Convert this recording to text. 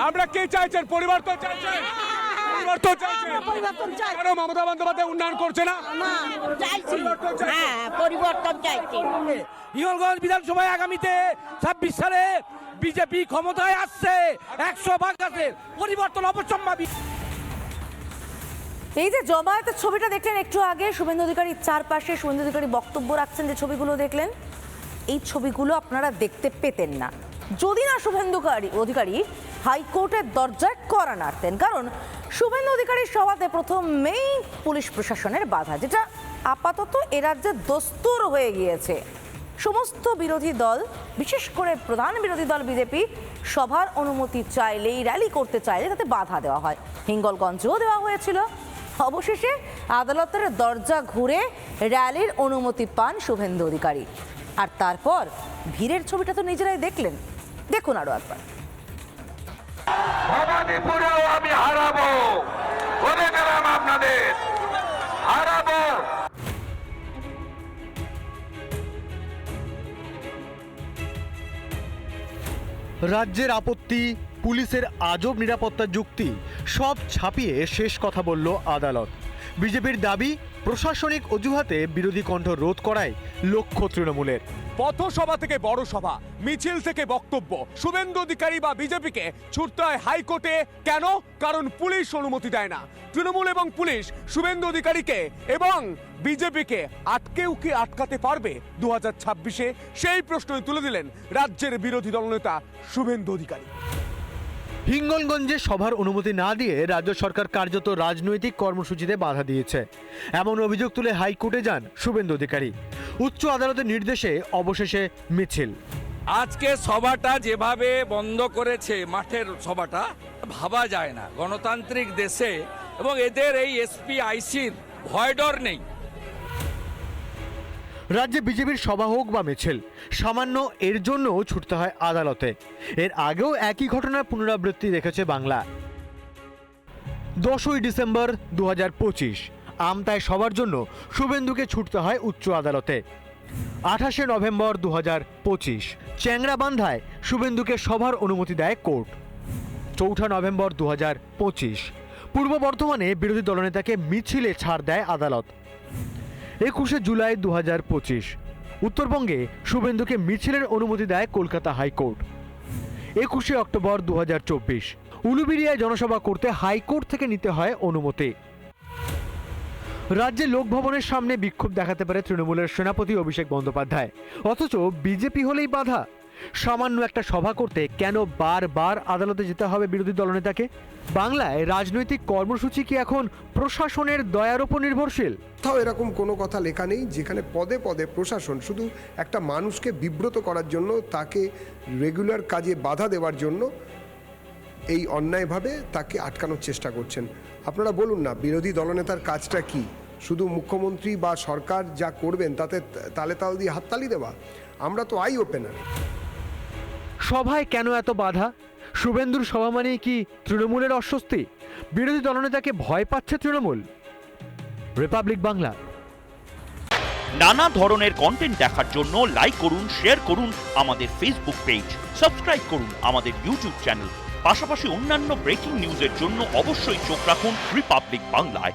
আমরা কি চাইছেন? পরিবর্তন চাইছেন? পরিবর্তন চাইছেন? কেন মমতা বন্দ্যোপাধ্যায় উন্নয়ন করছে না? পরিবর্তন চাইছি। হিঙ্গলগঞ্জ বিধানসভায় আগামীতে 26 সালে বিজেপি ক্ষমতায় আসছে, 100 আছে, পরিবর্তন অবশ্যম্ভাবী। এই যে জমায়েতের ছবিটা দেখলেন একটু আগে, শুভেন্দু অধিকারীর চারপাশে শুভেন্দু অধিকারী বক্তব্য রাখছেন, যে ছবিগুলো দেখলেন, এই ছবিগুলো আপনারা দেখতে পেতেন না যদি না শুভেন্দু অধিকারী হাইকোর্টের দরজায় কড়া নাড়তেন। কারণ শুভেন্দু অধিকারীর সভাতে প্রথমেই পুলিশ প্রশাসনের বাধা, যেটা আপাতত এ রাজ্যে দস্তুর হয়ে গিয়েছে। সমস্ত বিরোধী দল, বিশেষ করে প্রধান বিরোধী দল বিজেপি, সভার অনুমতি চাইলেই, র্যালি করতে চাইলে তাতে বাধা দেওয়া হয়। হিঙ্গলগঞ্জেও দেওয়া হয়েছিল। অবশেষে আদালতের দরজা ঘুরে র্যালির অনুমতি পান শুভেন্দু অধিকারী। আর তারপর ভিড়ের ছবিটা তো নিজেরাই দেখলেন, দেখুন আরো একবার। ভবানীপুরেও আমি হারাবো, বলে গেলাম আপনাদের, হারাবো। রাজ্যের আপত্তি, পুলিশের আজব নিরাপত্তার যুক্তি সব ছাপিয়ে শেষ কথা বলল আদালত। বিজেপির দাবি, প্রশাসনিক অজুহাতে বিরোধী কণ্ঠ রোধ করায় লক্ষ্য তৃণমূলের। পথসভা থেকে বড় সভা, মিছিল থেকে বক্তব্য, শুভেন্দু অধিকারী বা বিজেপিকে ছুটতে হয় হাইকোর্টে। কেন? কারণ পুলিশ অনুমতি দেয় না। তৃণমূল এবং পুলিশ শুভেন্দু অধিকারীকে এবং বিজেপিকে আটকেও কি আটকাতে পারবে 2026-এ? সেই প্রশ্নই তুলে দিলেন রাজ্যের বিরোধী দলনেতা শুভেন্দু অধিকারী। হিঙ্গলগঞ্জে সভার অনুমতি না দিয়ে রাজ্য সরকার কার্যত রাজনৈতিক কর্মসূচিতে বাধা দিয়েছে, এমন অভিযোগ তুলে হাইকোর্টে যান শুভেন্দু অধিকারী। উচ্চ আদালতের নির্দেশে অবশেষে মিছিল। আজকে সভাটা যেভাবে বন্ধ করেছে, মাঠের সভাটা, ভাবা যায় না গণতান্ত্রিক দেশে, এবং এদের এই এসপি আইসির ভয় ডর নেই। রাজ্যে বিজেপির সভা হোক বা মিছিল, সামান্য এর জন্যও ছুটতে হয় আদালতে। এর আগেও একই ঘটনার পুনরাবৃত্তি দেখেছে বাংলা। 10ই ডিসেম্বর 2025 আমতায় সবার জন্য শুভেন্দুকে ছুটতে হয় উচ্চ আদালতে। 28শে নভেম্বর 2025 চ্যাংরাবান্ধায় শুভেন্দুকে সভার অনুমতি দেয় কোর্ট। 4 নভেম্বর 2025 পূর্ব বর্ধমানে বিরোধী দলনেতাকে মিছিলে ছাড় দেয় আদালত। 21শে জুলাই 2025 উত্তরবঙ্গে শুভেন্দুকে মিছিলের অনুমতি দেয় কলকাতা হাইকোর্ট। 21শে অক্টোবর 2024 উলুবেড়িয়ায় জনসভা করতে হাইকোর্ট থেকে নিতে হয় অনুমতি। রাজ্যে লোকভবনের সামনে বিক্ষোভ দেখাতে পারে তৃণমূলের সেনাপতি অভিষেক বন্দ্যোপাধ্যায়, অথচ বিজেপি হলেই বাধা। সামান্য একটা সভা করতে কেন বারবার আদালতে যেতে হবে বিরোধী দলনেতাকে? বাংলায় রাজনৈতিক কর্মসূচি কি এখন প্রশাসনের দয়ার উপর নির্ভরশীল? কোথাও এরকম কোনো কথা লেখা নেই যেখানে পদে পদে প্রশাসন শুধু একটা মানুষকে বিব্রত করার জন্য, তাকে রেগুলার কাজে বাধা দেওয়ার জন্য এই অন্যায়ভাবে তাকে আটকানোর চেষ্টা করছেন। আপনারা বলুন না, বিরোধী দলনেতার কাজটা কি? শুধু মুখ্যমন্ত্রী বা সরকার যা করবেন তাতে তালে তাল দিয়ে হাততালি দেওয়া? আমরা তো আই ওপেনার। সভায় কেন এত বাধা? শুভেন্দুর সভা মানেই কি তৃণমূলের অস্বস্তি? বিরোধী দলনেতাকে ভয় পাচ্ছে তৃণমূল? রিপাবলিক বাংলা। নানা ধরনের কন্টেন্ট দেখার জন্য লাইক করুন, শেয়ার করুন আমাদের ফেসবুক পেজ, সাবস্ক্রাইব করুন আমাদের ইউটিউব চ্যানেল। পাশাপাশি অন্যান্য ব্রেকিং নিউজের জন্য অবশ্যই চোখ রাখুন রিপাবলিক বাংলায়।